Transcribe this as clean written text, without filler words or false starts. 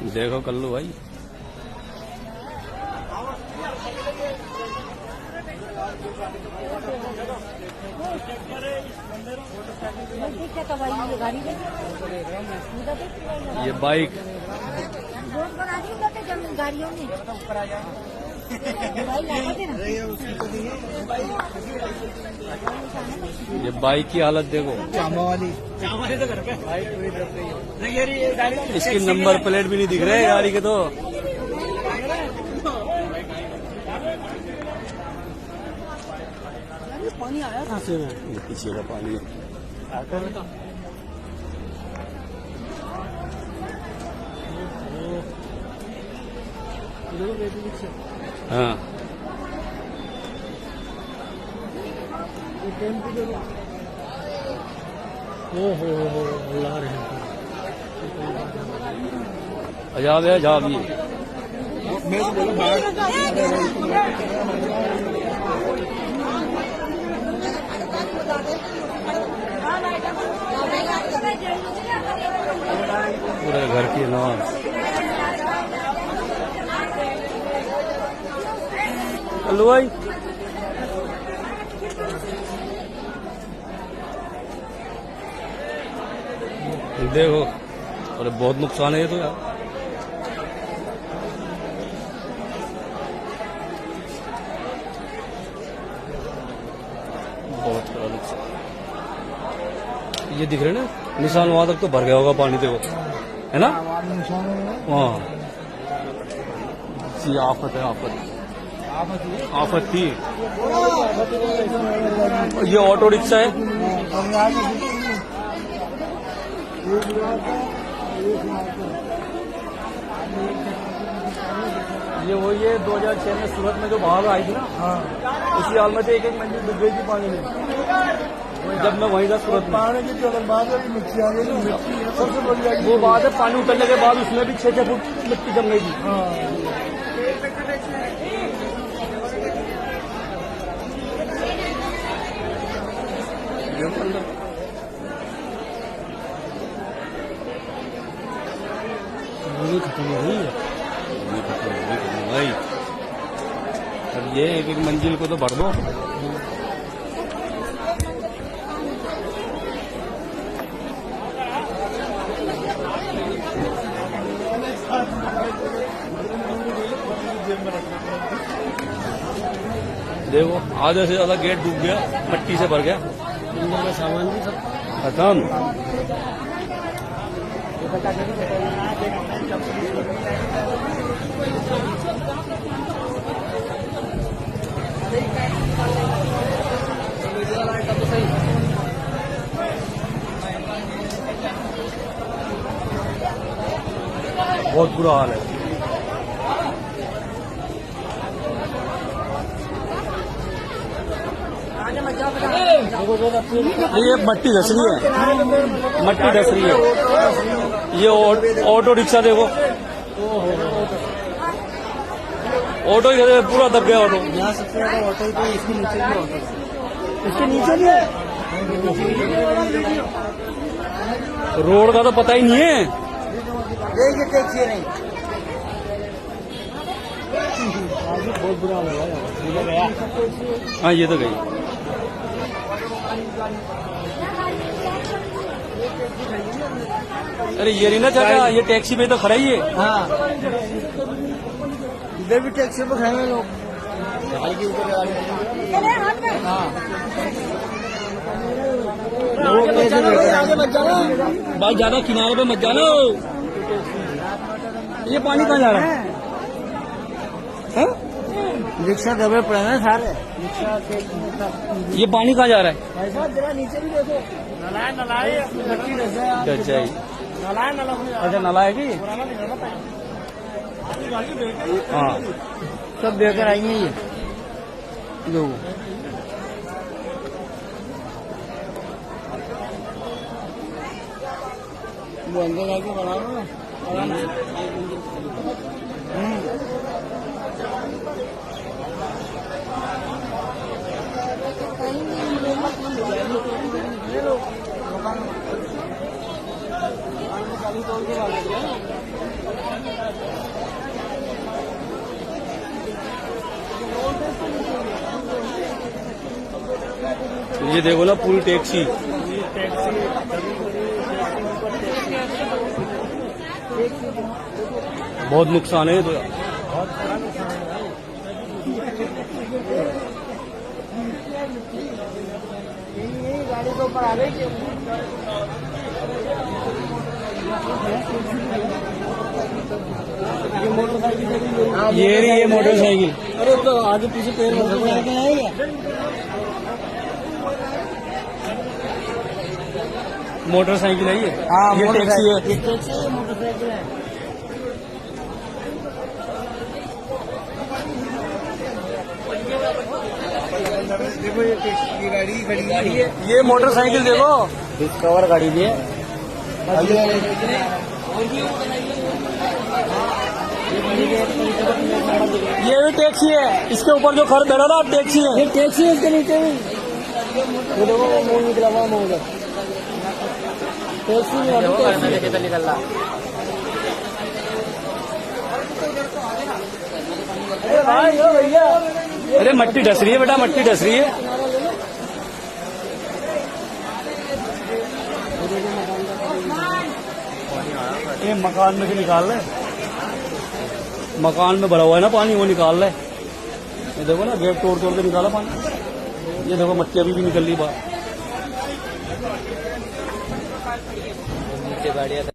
देखो कल्लू भाई, ये बाइक गाड़ियों में ये बाइक की हालत देखो, चामा वाली तो घर पे इसकी नंबर प्लेट भी नहीं दिख रहे गाड़ी के तो। पानी आया कहाँ से? ये पीछे का पानी है। हाँ हो ला रहे हैं। अजाब है, अजाब ये। मैं तो बोला पूरे घर की नमाज। कल्लू भाई, देखो, अरे बहुत नुकसान है ये तो यार। बहुत बड़ा नुकसान। ये दिख रहे ना निशान, वहां तक तो भर गया होगा पानी, देखो है ना। हाँ जी, आफत है, आफत थी। ये ऑटो रिक्शा है, ये वही है 2006 में सूरत में जो बाढ़ आई थी ना, उसी हाल में एक मंजिल डूब गई थी पानी में, जब मैं वहीं था सूरत में। पानी की जो बात है मिट्टी आ गई, मिट्टी सबसे बढ़िया वो बात है, पानी उतरने के बाद उसमें भी 6-6 फुट मिट्टी जम गई थी। खत्म हो गई है भाई। अब ये एक मंजिल को तो भर दो। देखो आधे से ज्यादा गेट डूब गया, मिट्टी से भर गया, अंदर का सामान भी सब खत्म। बहुत बुरा हाल है। ये मट्टी धस रही है, मट्टी धस रही है। ये ऑटो रिक्शा देखो, ऑटो ही पूरा दब गया ऑटो। यहाँ सबसे ज्यादा ऑटो ही तो इसके नीचे भी ऑटो, इसके नीचे भी है। रोड का तो पता ही नहीं है। ये टैक्सी नहीं, बहुत बुरा हाल है। हाँ ये तो गई। अरे ये नहीं ना चाचा, ये टैक्सी पे तो खड़ा ही है। हाँ इधर भी टैक्सी पे खड़े हैं लोग, गाड़ी के ऊपर हाँ आगे मत जाना भाई, ज्यादा किनारे पे मत जाना। ये पानी कहाँ जा रहा है? रिक्शा दबे पड़े हैं सारे, रिक्शा के ये पानी कहाँ जा रहा है? ऐसा जरा नीचे भी देखो, नलाए अच्छा नाला है कि? हाँ सब बेकर आएंगे ये लोग। वो अंदर जाके बना लो ना। गाड़ी तोड़ के ये देखो ना पूरी टैक्सी। बहुत नुकसान है ये तो यार। गाड़ी के ऊपर आ गई। ये रही है मोटरसाइकिल। अरे तो आगे पीछे पैर मोटरसाइकिल है ये। मोटरसाइकिल है ये। हाँ, ये टैक्सी है। ये टैक्सी है, मोटरसाइकिल है। देखो ये टैक्सी की गाड़ी खड़ी है। ये मोटरसाइकिल देखो। डिस्कवर गाड़ी भी है। ये भी टैक्सी है। इसके ऊपर जो खर बैठा था टैक्सी है। ये टैक्सी है, इसके नीचे भी वो देखो वो मुंह निकला हुआ मुंह उधर। टैक्सी में अभी टैक्सी तो निकल रहा। अरे भाई ओ भैया, अरे मट्टी ढस रही है बेटा, मट्टी ढस रही है। ये मकान में से निकाल रहे, मकान में भरा हुआ है ना पानी, वो निकाल रहे। ये देखो ना गेट तोड़ तोड़ के निकाला पानी। ये देखो मट्टी अभी भी निकल रही बाहर। नीचे गाड़ियाँ